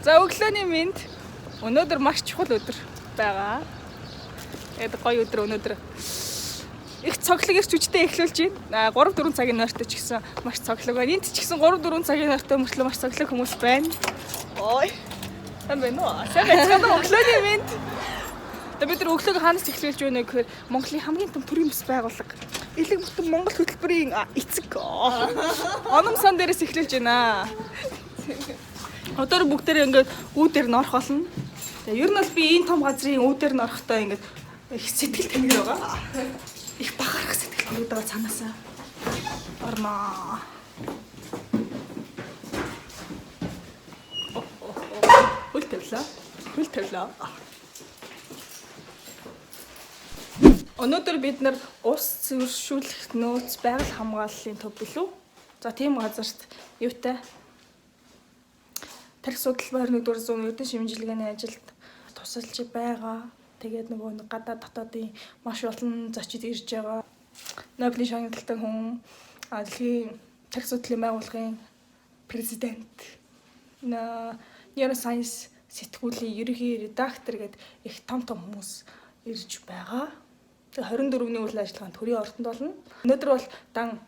За өглөөний мэнд өнөөдөр маш чухал өдөр байгаа. Тэгээд гоё өдөр өнөөдөр. Их цоглог ирч үжтэй эхлүүлж байна. 3-4 цагийн нойртой ч гэсэн маш цоглог байна. Энд ч гэсэн 3-4 цагийн нойртой мөртлөө маш цоглог хүмүүс байна. Ой. Сайн байна уу? Сайн байна. Өглөөний мэнд. Тэгээд бид нар өглөөг хаанаас эхлүүлж байна гэхээр Монголын хамгийн том төрийн бас байгууллага Элэг бүтэн Монгол хөтөлбөрийн эцэг оном сан дээрээс эхлүүлж байна. Одоо бүгдээрээ ингээд үүдээр н орох болно. Тэгээ ер нь бол би энэ том газрын үүдээр н орохдоо ингээд их сэтгэл тэнэг байгаа. Их бахарх сэтгэл төрөд байгаа цаанаасаа. Орноо. Хөл тавлаа. Өнөөдөр бид нар ус цэвэршүүлэх нөөц байгаль хамгааллын төв билүү. За тийм газарт юутай тарих судал байрны 400 эрдэнэ шимжилгээний ажилд тусалж байгаа. Тэгээд нөгөө гадаад дотоодын маш олон зочид ирж байгаа. Нобелийн шагналтай хүн, дэлхийн тарих судлалын байгууллагын президент, Neuroscience сэтгүүлийн ерөнхий редактор гээд их том хүмүүс ирж байгаа. 24-ний үйл ажиллагаанд төрийн ордонд болно. Өнөөдөр бол дан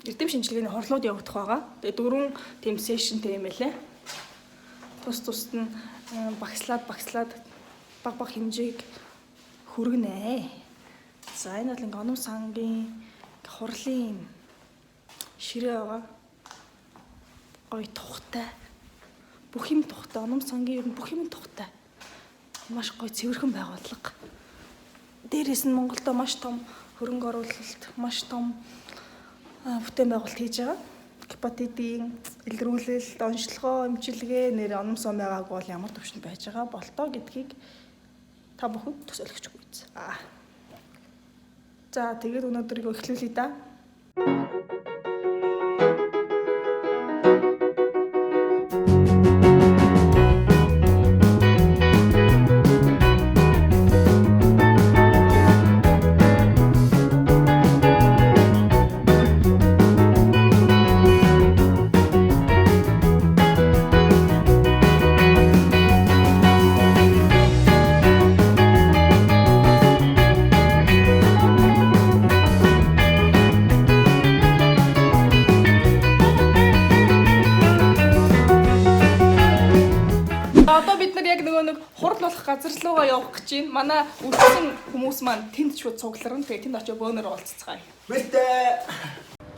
эрдэм шинжилгээний хорлууд явагдах байгаа. Тэгээ 4 тийм сешнтэй юм байлээ. Тус нь багслаад баг хэмжээг хүргэнэ. За энэ бол ингээ оном сангийн хурлын ширээ байгаа. Гоё тухтай. Бүх юм тухтай. Оном сангийн ер нь бүх юм тухтай. Маш гоё цэвэрхэн байгууллага. Дээрээс нь Монголдо маш том хөрөнгө оруулалт, маш том бүтээн байгуулалт хийж байгаа. Гепатитийн илрүүлэлт, онцлогоо, эмчилгээ нэр оном сон байгааг бол ямар төвшөнд байж байгаа болтоо гэдгийг та бүхэн төсөөлөгч үйц. За тэгээд өнөөдрийг эхлүүлье да. Газар руугаа явах гэж байна. Манай үлдсэн хүмүүс маань тэнд шууд цугларна. Тэгээ тэнд очиж бөөнөр уулзцгаая. Бэлтээ.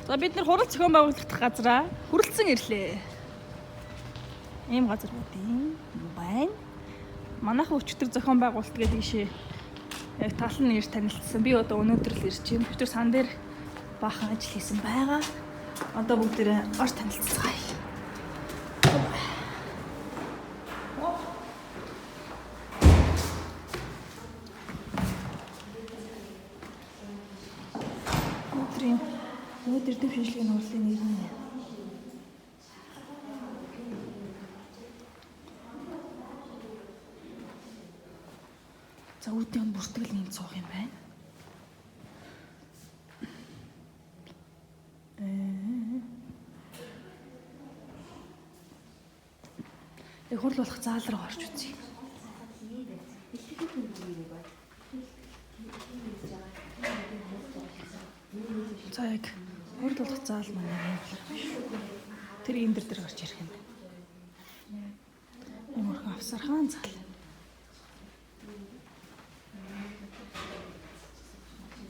За бид нар хурал зохион байгуулах газараа хүрэлцэн ирлээ. Ийм газар үүдийн байна. Манайхан өчтөр зохион байгуулалт гэдэг ийшээ яг талын нэр танилцсан. Би одоо өнөөдөр л ирж байна. Өчтөр сан дээр баахан ажил хийсэн байгаа. Одоо бүгдээрээ орж танилццгаая. Өнөөдөр эрдэм шинжилгээний хурлын нэр нь. За үүдийн бүртгэл нэг цог юм байна. Хурл болох заал руу орж үзье. За яг хурл болох заал маань тэр энэ дээр гарч ирэх юм байна. Энэ мөрхөн авсархан заал.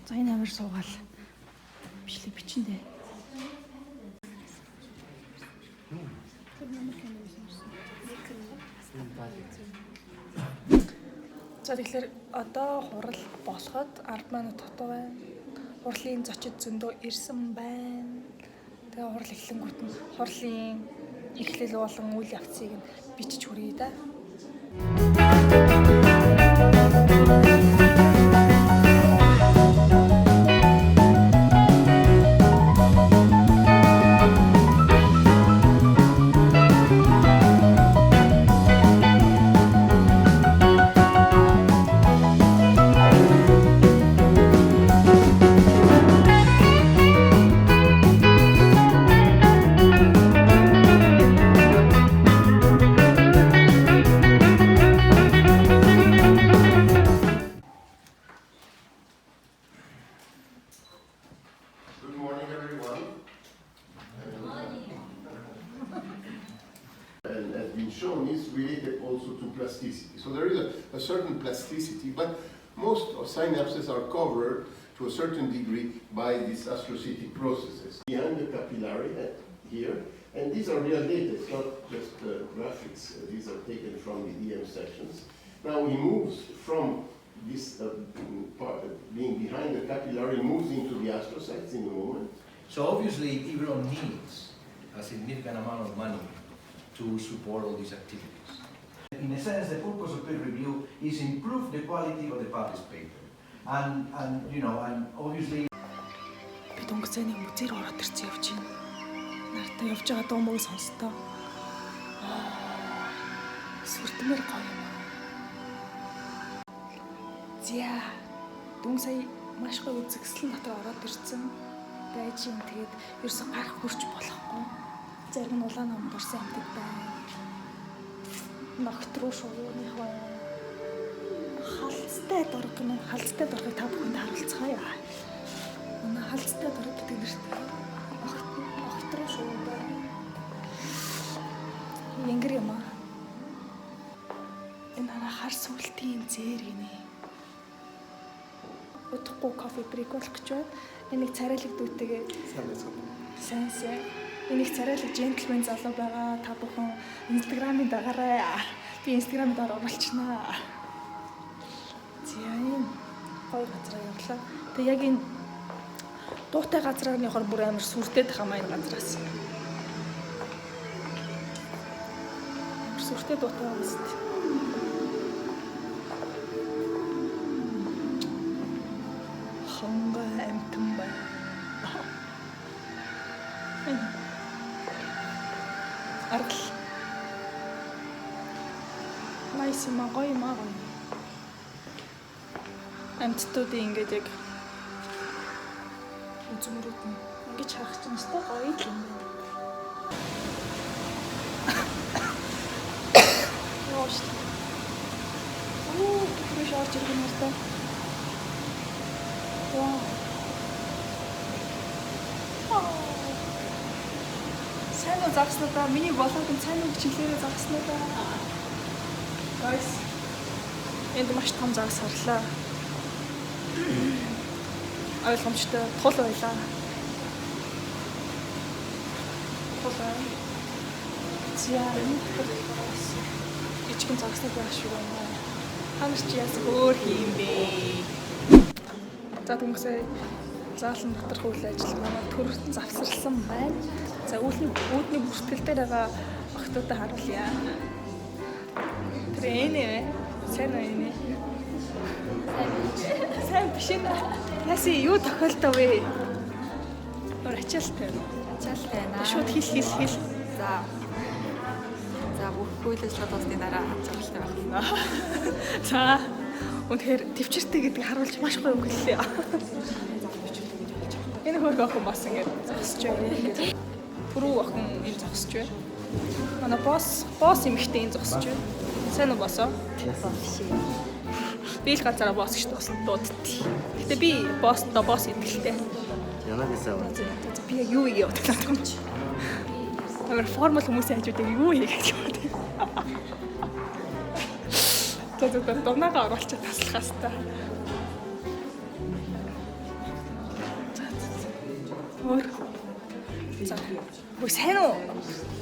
За энэ авир суугаал бичлэг бичэндээ. За тэгэхээр одоо хурал болоход 10 минут дотоо байна. Хурлын зочид зөндөө ирсэн байна. Тэгээ хурал эхлэнгүүт нь хурлын эхлэл болон үйл явцыг нь бичиж хүргэе да. shown is related also to plasticity. So there is a certain plasticity, but most of synapses are covered to a certain degree by these astrocytic processes. Behind the capillary here, and these are real data, it's not just graphics, these are taken from the EM sections. Now he moves from this part, being behind the capillary, moves into the astrocytes in a moment. So obviously Ibero needs a significant amount of money to support all these activities. In a sense, the purpose of peer review is improve the quality of the published paper. And obviously Би Дунгцайны музейд ороод ирсэн явж байна. Нартай явж байгаа дуу мөг сонстоо. Сүрдмэр гоё юм аа. Зя Дунгцай маш гоё үзэгсэл дотор ороод ирсэн. Байж юм тэгээд ерөөсө гарах хурж болохгүй. Зарим нь улаан намд орсон амьтад байна. Ногт руу шууных байна. Халцтай дургыг та бүхэнд харуулцгаая. Манай халцтай дург гэдэг нэрт огт руу шууд байна. Янгэр юм аа. Энэ хар сүлтийн зээр гинэ. Утгагүй кофе брейк болох гэж байна. Энийг царайлаг дүүтэйгээ сайн. Энийг царайлаг джентльмен залуу байгаа. Та бүхэн инстаграмын дагаарай. Би инстаграмд оруулчихнаа. Тийм гоё газар явлаа. Тэгээ яг энэ дуутай газраар явахаар бүр амар сүртэй тахамаа энэ газраас. Сүртэй дуутай байгаас. Ханга амтан бай. Аргал. Найс юм гоё юм аа. Амттуудын ингээд яг үзмөрүүд нь ингэж харах чинь өстой гоё юм байна. Яаш. Биш орж ирэх юм байна. Вау. Сайн уу загснаа миний болоод сайн уу хичээлээрээ загснаа. Guys. Энд маш том загас харлаа. Ойлгомжтой тул байлаа. Ичгэн загснаа байх шүү байна. Ханаас чи яс өөр хийм бэ? За түнхсээ заалан доторх үйл ажиллагаа төрөлтөн завсарласан байна. За үүдний бүртгэл дээр байгаа охтуудаа харуулъя. Тэр ээ сайн уу энэ? Сайн биш ээ. Яси юу тохиолдов вэ? Ачаалтай. Ачаалтай наа. Шууд хэл. За бүх үйл ажиллагаа дуусны дараа ачаалтай байна. За үнэхээр төвчөртэй гэдэг харуулж маш гоё үг хэллээ. Энэ хөргөө охин бас ингэж зогсож байна. Ингээд түрүү охин энэ зогсож байна. Манай босс эмэгтэй энэ зогсож байна. Сайн уу боссоо? Биш. Би л ганцаараа босс гэж дуудтыг. Гэтэ би босстоо босс идэлтэй. Яна гэсэн. Би яг юу хийе бодох юм чи. Амар формал хүмүүсийн хажуудыг юу хийе гэж бодсон. Тэгээд дурнаага оруулчихад таслахаас та. Өөр. За. Ой сайн уу?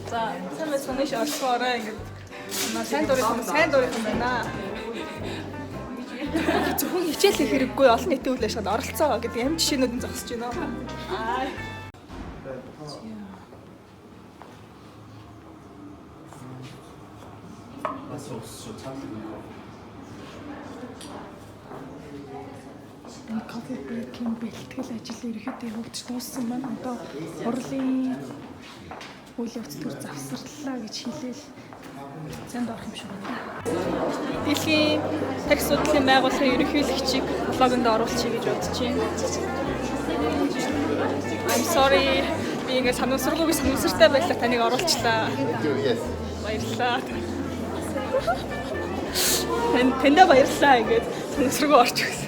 За, сайн байсан нэг орсоорой ингэж. Сайн дурын юм байна. Зөвхөн хичээлэх хэрэггүй олон нийтийн үйл ажиллагаанд оролцоо гэдэг юм жишээнүүд нь зогсож байна. Аа. Кофе брейкийн бэлтгэл ажил ерөөхдөө явагдаж дууссан байна. Одоо урлын үйл явц төр завсарлаа гэж хэлээл зэнд орох юм шиг байна. Дэлхийн такс судлалын байгууллагын ерөнхийлөгчийг блогонд оруулчихъя гэж бодож байна. I'm sorry. Би ингэ санамсартай байлаа таныг оруулчлаа. Баярлалаа. Тэндээ баярлалаа ингэж санамсаргүй орч өгсөн.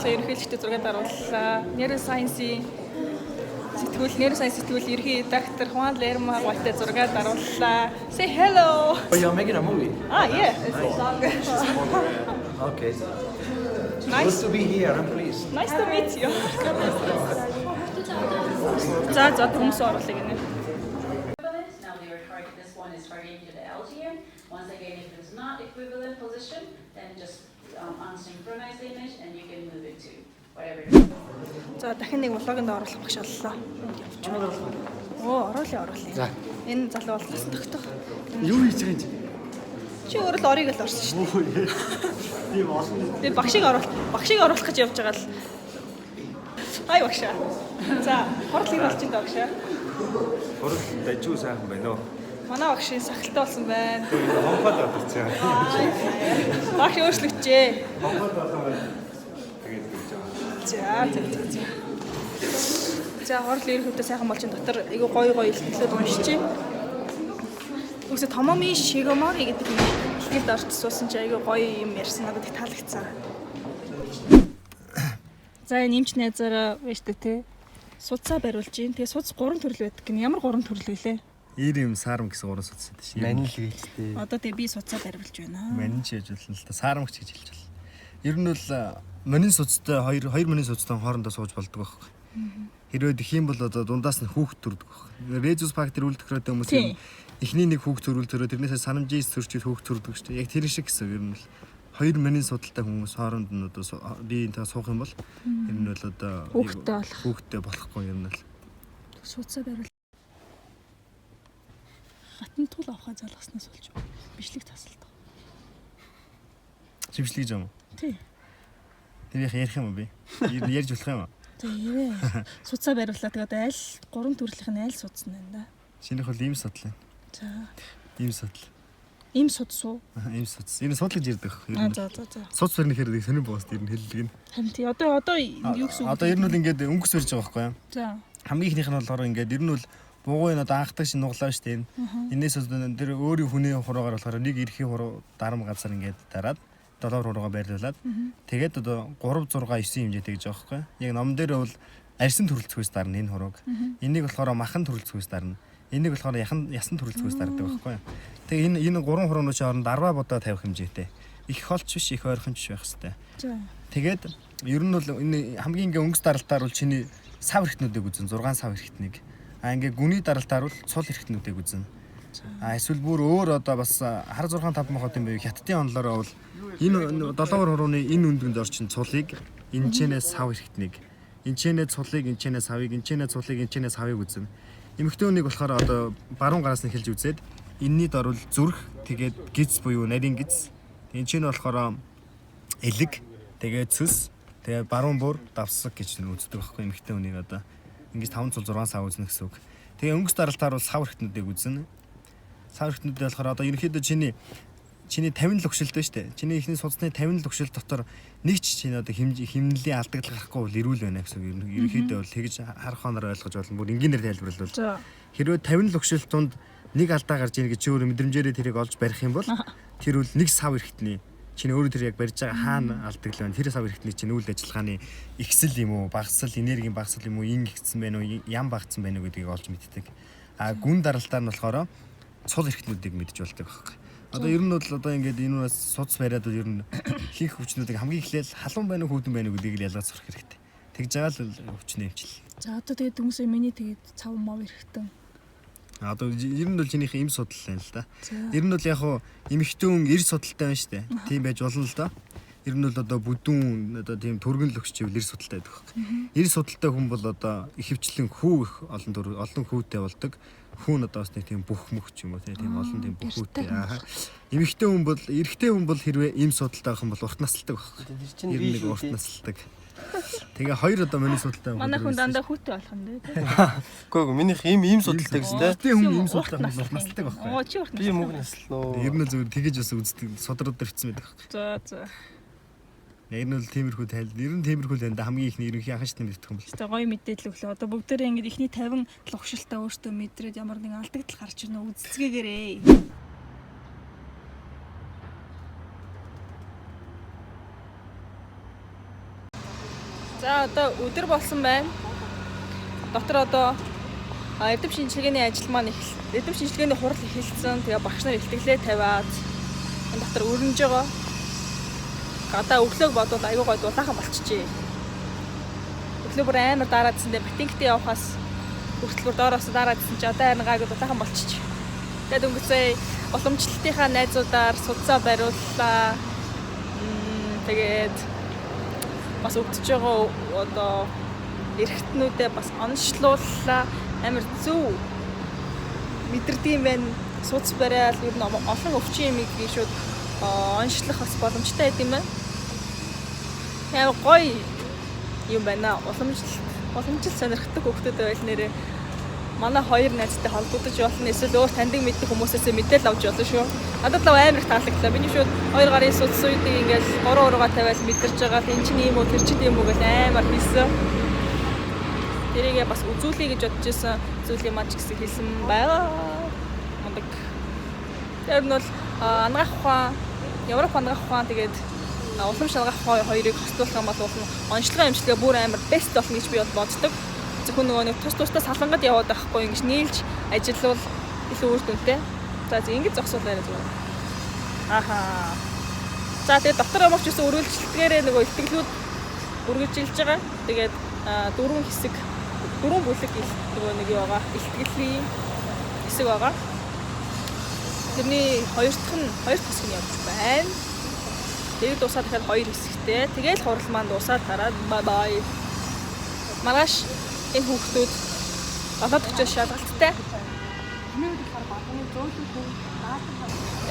боловсролын ерөнхийлөгчтэй зураг дарууллаа. Neuroscience сэтгүүл ерхий редактор Хуан Лерма гойтой зураг дарууллаа. Say hello. Oh, you're making a movie? Yeah. Okay. Nice. Good to be here. I'm pleased. Nice to meet you. За хүмүүс оруулах гинэ. Now they are targeting, this one is targeting to the LGN. Once again, if it's not equivalent position, then just unsynchronize the image and you can move it to whatever. За дахин нэг влогонд оруулах багш боллоо. Оо, оруулъя. За. Энэ залуу болохоос тогтох. Юу хийж байгаа юм чи? Чи өөрөө л орийг л орсон шүү дээ. Тийм олон. Би багшийг оруулах гэж явж байгаа л. Хай багшаа. За, хурал ир болж энэ багшаа. Хурал дажгүй сайхан байна уу? Манай багшийн сахалтай болсон байна. Хонхол одорцоо. Багш өөрчлөгчээ. Хонхол болоо байна. Тэгээд гэж байгаа. За, хурал ир хөдөө сайхан болж энэ дотор айгу гоё илтгэлүүд уншчихъя. Үгүй томоми шигомори гэдэг юм. Ихнийд орч суусан чи айгу гоё юм ярьсан надад их таалагдсан. За энэ эмч найзаараа байж тээ те. Судсаа бариулж гин. Тэгээ судс 3 төрөл байдаг гин. Ямар 3 төрөл вэ? Ир юм саарам гэсэн уран судсад тийш. Манил гээжтэй. Одоо тэгээ би судсаа бариулж байна. Манил ч яж болно л та саарамч гэж хэлж байна. Ер нь бол манил судстай хоёр манил судстай хоорондоо сууж болдог байхгүй. Хэрвээ дэх юм бол одоо дундаас нь хүүхд төрдөг байхгүй. Резус фактор үлдэхрээд хүмүүс эхний нэг хүүхд төрүүлдөрөө тэрнээсээ санамжис төрчил хүүхд төрдөг шүү дээ. Яг тэр шиг гэсэн ер нь бол хоёр манил судалтай хүмүүс хооронд нь одоо биеийн та суух юм бол ер нь бол одоо хүүхдтэй болохгүй ер нь л судсаа бариул. Хатан тул авахаа залгаснаас болж бичлэг тасалдаг. Чимшлэг юм уу? Тий. Тэр ярих юм уу би? Ярьж болох юм уу? Тий. Судсаа бариуллаа тэгээ одоо аль 3 төрлийнх нь аль судсан байна да. Шинийх бол ийм судал. За. Ийм судал. Ийм судсуу. Ийм судас. Энэ судал гэж ярьдаг. За. Судас барьны хэрэг сонир боост ер нь хэллэг нь. Харин тий одоо юу гэсэн үг? Одоо ер нь бол ингээд өнгөс барьж байгаа байхгүй юу? За. Хамгийн ихнийх нь болохоор ингээд ер нь бол бугуйн одоо анхдаг шин нуглаа штэ энэ. Энээс тэр өөрийн хүний хуруугаар болохоор нэг эрхийн хуруу дарам газар ингээд дараад 7 хуруугаа байрлуулад тэгээд одоо 3 6 9 хэмжээтэй гэж байгаа байхгүй юу? Яг ном дээр бол арьсан төрөлцгөөс дарна энэ хурууг. Энийг болохоор махан төрөлцгөөс дарна. Энийг болохоор ясан төрөлцгөөс дардаг байхгүй юу? Тэгээ энэ 3 хуруунууд хооронд 10 бодоо тавих хэмжээтэй. Их холч биш, их ойрхон биш байх хэвээр. За. Тэгээд ер нь бол энэ хамгийн ингээ өнгөс даралтаар бол чиний сав хэрэгтнүүдийг үзэн 6 сав хэрэгтнийг. Ингээ гүний даралтаар бол цул хэрэгтнүүдийг үзэн. Эсвэл бүр өөр одоо бас хар 6 5 мохот юм бэ хятадын онлоороо бол энэ 7 хурууны энэ өндгөнд орчин цулыг энэчнээс сав хэрэгтнийг. Энэчнээс цулыг, энэчнээс савыг, энэчнээс цулыг, энэчнээс савыг үзэн. Эмэгтэй хүнийг болохоор одоо баруун гараас нь хэлж үзээд энэний дор бол зүрх тэгээд гиз буюу нарийн гиз. Энэ чинь болохоор элэг тэгээд цэс тэгээд баруун бүр давсаг гэж үздэг байхгүй эмэгтэй хүнийг одоо ингэж 5 цул 6 сав үзнэ гэсэн үг. Тэгээ өнгөс даралтаар бол сав хэрэгтнүүдийг үзнэ. Сав хэрэгтнүүд болохоор одоо ерөнхийдөө чиний 50 л өгшөлтэй шүү дээ. Чиний ихний судасны 50 л өгшөл дотор нэг ч чинь одоо химнэлийн алдагдал гарахгүй бол эрүүл байна гэсэн үг. Ерөнхийдөө бол тэгж харах хоноор ойлгож болно. Бүр энгийнээр тайлбарлавал хэрвээ 50 л өгшөл тунд нэг алдаа гарч ийн гэж чи өөрөө мэдрэмжээрээ тэрийг олж барих юм бол тэр үл нэг сав хэрэгтний чиний өөрөө тэр яг барьж байгаа хаана алдагдал байна. Тэр сав хэрэгтний чинь үйл ажиллагааны ихсэл юм уу, багасл, энергийн багасл юм уу, ин ихсэн байна уу, ям багцсан байна уу гэдгийг олж мэддэг. Гүн даралтаар нь болохоор цул хэрэгтнүүдийг мэдж болдог байхгүй. Одоо ер нь бол одоо ингээд энэ бас судас бариад ер нь хийх хүчнүүдийг хамгийн эхлээл халуун байна уу, хүүдэн байна уу гэдгийг л ялгаж сурах хэрэгтэй. Тэгж байгаа л хүчнээ хэмжил. За одоо тэгээд хүмүүсээ миний тэгээд цав мав эрэхтэн. Одоо ер нь бол чинийх им судал байна л да. Ер нь бол яг хуу эмэгтэй хүн эр судалтай байна шүү дээ. Тийм байж болно л да. Ер нь бол одоо бүдүүн одоо тийм түргэн л өгч ивэл эр судалтай байдаг хэрэг. Эр судалтай хүн бол одоо ихэвчлэн хүү их олон хүүтэй болдог. Хүн одоо бас нэг тийм бүх мөх ч юм уу тийм олон тийм бүх хүүтэй. Эмэгтэй хүн бол эрэгтэй хүн бол хэрвээ им судалтай байх юм бол урт насалдаг байхгүй. Ер нь нэг урт насалдаг. Тэгээ хоёр одоо миний судалтай байна. Манай хүн дандаа хүүтэй болох юм дээ. Үгүй минийх ийм судалтай гэсэн тийм. Эрэгтэй хүн им судалтай байх урт насалдаг байхгүй. Оо чи урт насалтай. Би мөг наслноо. Ер нь зөв тэгэж бас үздэг содроод ирсэн байдаг байхгүй. За. Яг нь бол тиймэрхүү тайлбар. Ер нь тиймэрхүү л энэ хамгийн ихний ерөнхий анхаарч нэмэгдэх юм бол. Тэ гоё мэдээлэл өглөө. Одоо бүгдээрээ ингэж ихний 50 логшилтаа өөртөө мэдрээд ямар нэгэн алдагдал гарч ирнэ үзцгээгээрээ. За одоо өдөр болсон байна. Дотор одоо эрдэм шинжилгээний ажил маань эрдэм шинжилгээний хурал эхэлсэн. Тэгээ багш нар илтгэлээ тавиад энэ дотор өрнөж байгаа. Гадаа өглөөг бодвол аюу гой дулаахан болчихжээ. Өглөө бүр амар дараадсан дээр ботинктэй явахаас хүртэл бүр доороос дараадсан чи одоо харин гайгүй дулаахан болчих. Тэгээд өнгөцөө уламжлалтынхаа найзуудаар судалгаа бариуллаа. Тэгээд бас өвдөж байгаа одоо эрхтнүүдээ бас онцлууллаа. Амар зөв мэдэрдэм байна. Суц бариад ер нь олон өвчин юмыг шууд онцлох бас боломжтой байд юм байна. Амар гоё юм байна. Уламжлалт сонирхдаг хүмүүс байл нэрээ манай хоёр найзтай холбогдож болно. Эсвэл өөр таньдаг мэддэг хүмүүсээс мэдээлэл авч болно шүү. Надад л амар их таалагдлаа. Миний шууд 2 гарын судас үйдэг ингээл 3 уруугаа тавиал мэдэрч байгаа. Энд чинь ийм үү, тэр чинь ийм үү гэж амар хийсэн. Тэрийгээ бас үзүүлэе гэж бодож исэн. Үзүүлээ маань ч гэсэн хэлсэн байгаа. Мундаг. Тэр нь бол ангаах ухаан, Европ ангаах ухаан тэгээд улам шалгах хоёрыг хослуулах юм бол онцлогоо эмчилгээ бүр амар бест болно гэж би боддог. Зөвхөн нөгөө нэг тус-тустай салангад яваад байхгүй ингэж нийлж ажиллавал илүү үр дүнтэй. За ингэж зогсуул байна зүгээр. Ахаа. За тэгээд дотор амарч гэсэн үргэлжлэлтгээрээ нөгөө илтгэлүүд үргэлжилж байгаа. Тэгээд 4 бүлэг нөгөө нэг яваа илтгэлийн хэсэг байгаа. Тэрний хоёр дахь хэсэг нь явж байна. Тэгээд дуусаад дахиад 2 хэсэгтэй. Тэгээд хурал маань дуусаад тараад бай. Маргааш энэ хүүхдүүд 7:40-оос шалгалттай.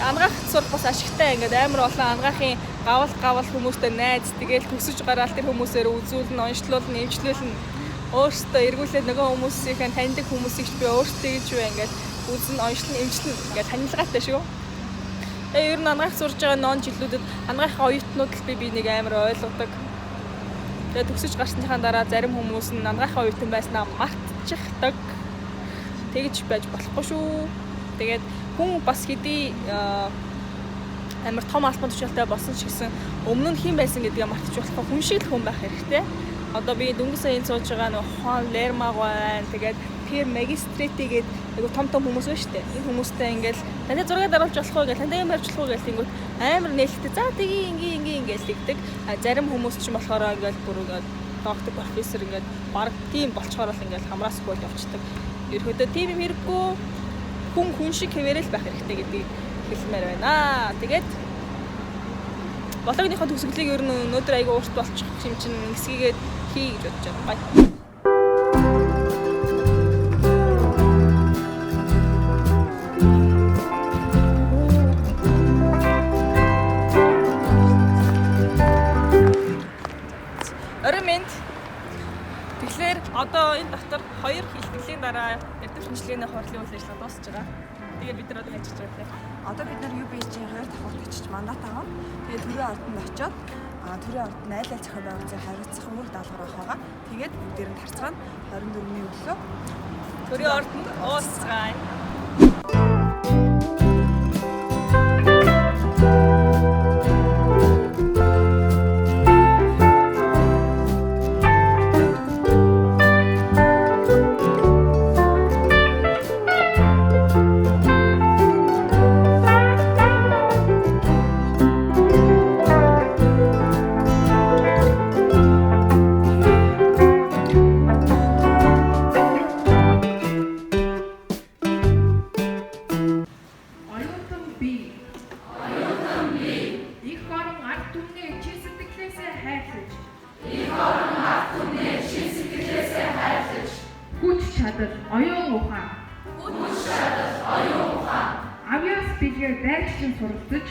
Ангаах сурах бас ашигтай. Ингээд амар олон ангаахын гавал хүмүүстэй найз тэгээл төсөж гараал тэр хүмүүсээр үзүүлнэ, онцлуулна, эмчлүүлнэ. Өөртөө эргүүлээд нөгөө хүмүүсийн таньдаг хүмүүсийг би өөртөө гэж юу ингээд үзэн, онцлон, эмчлэн ингээд танилцгаатай шүү. Тэгээ ер нь ангаах сурж байгаа нон жилүүдэд ангаахын оюутнууд л би нэг амар ойлгодог. Тэгээд төгсөж гарсныхаа дараа зарим хүмүүс нь ангаахын оюутан байснаа мартчихдаг. Тэгж байж болохгүй шүү. Тэгээд хүн бас хэдий амар том албан тушаалтай болсон ч гэсэн өмнө нь хэн байсан гэдгээ мартчих болохгүй хүн шиг л хүн байх хэрэгтэй. Одоо би дөнгөсөө энэ сууж байгаа нөх Хон Лермаг байна. Тэгээд Пьер Магистрити гээд айгу том хүмүүс байна шүү дээ. Энэ хүмүүстэй ингээл тантай зураг даруулж болох уу гэж тантай юм барьж болох уу гэж тэнгүүт амар нээлттэй. За тэгээ ингээл тэгдэг. Зарим хүмүүс ч болохоор ингээл бүр ингээл доктор профессор ингээд баг тийм болцохоор л ингээл хамраасгүй явцдаг. Ерөөдөө тийм юм хэрэггүй. Хүн шиг хэвээрэл байх хэрэгтэй гэдгийг хэлмээр байна. Тэгээд болгоныхоо төгсгөлийг ер нь өнөөдөр айгу урт болчих юм чинь хэсгийгээд хий гэж бодож байгаа. Бай. Тэгэхээр одоо энэ дотор 2 хилтгэлийн дараа эрдэм шинжилгээний хурлын үйл ажиллагаа дуусж байгаа. Тэгээд бид нар одоо хийж байгаа тийм. Одоо бид нар UBC-ийн хоёр давхар очиж мандат аваад тэгээд төрийн ордонд очиод төрийн ордонд айл зохион байгуулалтын хариуцах үүрэг даалгавар авах байгаа. Тэгээд бүгдээр нь харцгаана 24-ний өглөө төрийн ордонд уулзгаая. Оюун ухаан. Авьяас билгээр дайрчлан суралцж